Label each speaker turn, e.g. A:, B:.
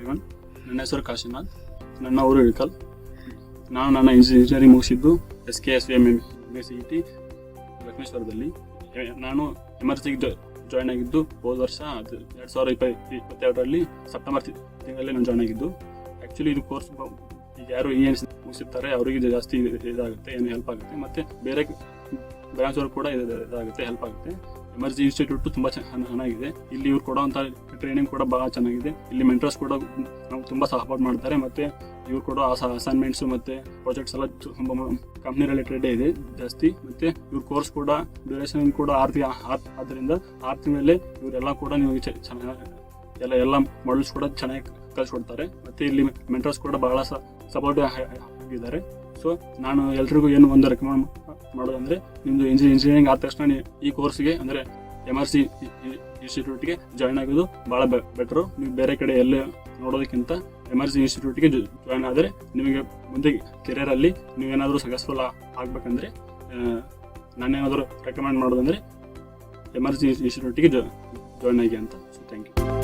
A: Everyone. ನನ್ನ ಹೆಸರು ಕಾಶಿನಾಥ್, ನನ್ನ ಊರು ಇಳಕಲ್. ನಾನು ನನ್ನ ಇಂಜಿನಿಯರಿಂಗ್ ಮುಗಿಸಿದ್ದು SKSVM CET ಲಕ್ಷ್ಮೇಶ್ವರದಲ್ಲಿ. ನಾನು ಎಮರ್ಜೆನ್ಸಿಗೆ ಜಾಯ್ನ್ ಆಗಿದ್ದು ಹೋದ ವರ್ಷ 2022ರಲ್ಲಿ ಸೆಪ್ಟೆಂಬರ್ ತಿಂಗಳಲ್ಲಿ ನಾನು ಜಾಯ್ನ್ ಆಗಿದ್ದು. ಆ್ಯಕ್ಚುಲಿ ಇದು ಕೋರ್ಸ್ ಈಗ ಯಾರು ಮುಗಿಸಿರ್ತಾರೆ ಅವರಿಗೆ ಜಾಸ್ತಿ ಇದಾಗುತ್ತೆ, ಏನು ಹೆಲ್ಪ್ ಆಗುತ್ತೆ. ಮತ್ತು ಬೇರೆ ಬ್ರಾಂಚ್ ಕೂಡ ಇದಾಗುತ್ತೆ, ಹೆಲ್ಪ್ ಆಗುತ್ತೆ. ಎಮರ್ಜಿ ಇನ್ಸ್ಟಿಟ್ಯೂಟ್ ತುಂಬ ಚೆನ್ನಾಗಿದೆ. ಇಲ್ಲಿ ಇವ್ರು ಕೊಡೋವಂಥ ಟ್ರೈನಿಂಗ್ ಕೂಡ ಭಾಳ ಚೆನ್ನಾಗಿದೆ. ಇಲ್ಲಿ ಮೆಂಟರ್ಸ್ ಕೂಡ ನಾವು ತುಂಬ ಸಪೋರ್ಟ್ ಮಾಡ್ತಾರೆ. ಮತ್ತು ಇವ್ರು ಕೊಡೋ ಅಸೈನ್ಮೆಂಟ್ಸು ಮತ್ತು ಪ್ರಾಜೆಕ್ಟ್ಸ್ ಎಲ್ಲ ತುಂಬ ಕಂಪ್ನಿ ರಿಲೇಟೆಡ್ ಇದೆ ಜಾಸ್ತಿ. ಮತ್ತು ಇವ್ರ ಕೋರ್ಸ್ ಕೂಡ ಡ್ಯೂರೇಷನ್ ಕೂಡ 6 ಆದ್ದರಿಂದ 6 ತಿಂಗಳಲ್ಲಿ ಇವರೆಲ್ಲ ಕೂಡ ನಿಮಗೆ ಚೆನ್ನಾಗಿ ಎಲ್ಲ ಮಾಡಲ್ಸ್ ಕೂಡ ಚೆನ್ನಾಗಿ ಕಲಿಸ್ಕೊಡ್ತಾರೆ. ಮತ್ತು ಇಲ್ಲಿ ಮೆಂಟರ್ಸ್ ಕೂಡ ಬಹಳ ಸಪೋರ್ಟಿವ್ ಆಗಿದ್ದಾರೆ. ಸೊ ನಾನು ಎಲ್ರಿಗೂ ಏನು ಒಂದು ರೆಕಮೆಂಡ್ ಮಾಡೋದಂದರೆ, ನಿಮ್ಮದು ಇಂಜಿನಿಯರಿಂಗ್ ಆದ ತಕ್ಷಣ ಈ ಕೋರ್ಸ್ಗೆ ಅಂದರೆ MRC ಇನ್ಸ್ಟಿಟ್ಯೂಟ್ಗೆ ಜಾಯ್ನ್ ಆಗೋದು ಭಾಳ ಬೆಟ್ರು. ನೀವು ಬೇರೆ ಕಡೆ ಎಲ್ಲೇ ನೋಡೋದಕ್ಕಿಂತ MRC ಇನ್ಸ್ಟಿಟ್ಯೂಟ್ಗೆ ಜಾಯ್ನ್ ಆದರೆ ನಿಮಗೆ ಮುಂದೆ ಕೆರಿಯರಲ್ಲಿ ನೀವೇನಾದರೂ ಸಕ್ಸಸ್ಫುಲ್ ಆಗಬೇಕಂದ್ರೆ ನಾನೇನಾದರೂ ರೆಕಮೆಂಡ್ ಮಾಡೋದಂದರೆ MRC ಇನ್ಸ್ಟಿಟ್ಯೂಟ್ಗೆ ಜಾಯ್ನ್ ಆಗಿ ಅಂತ. So thank you.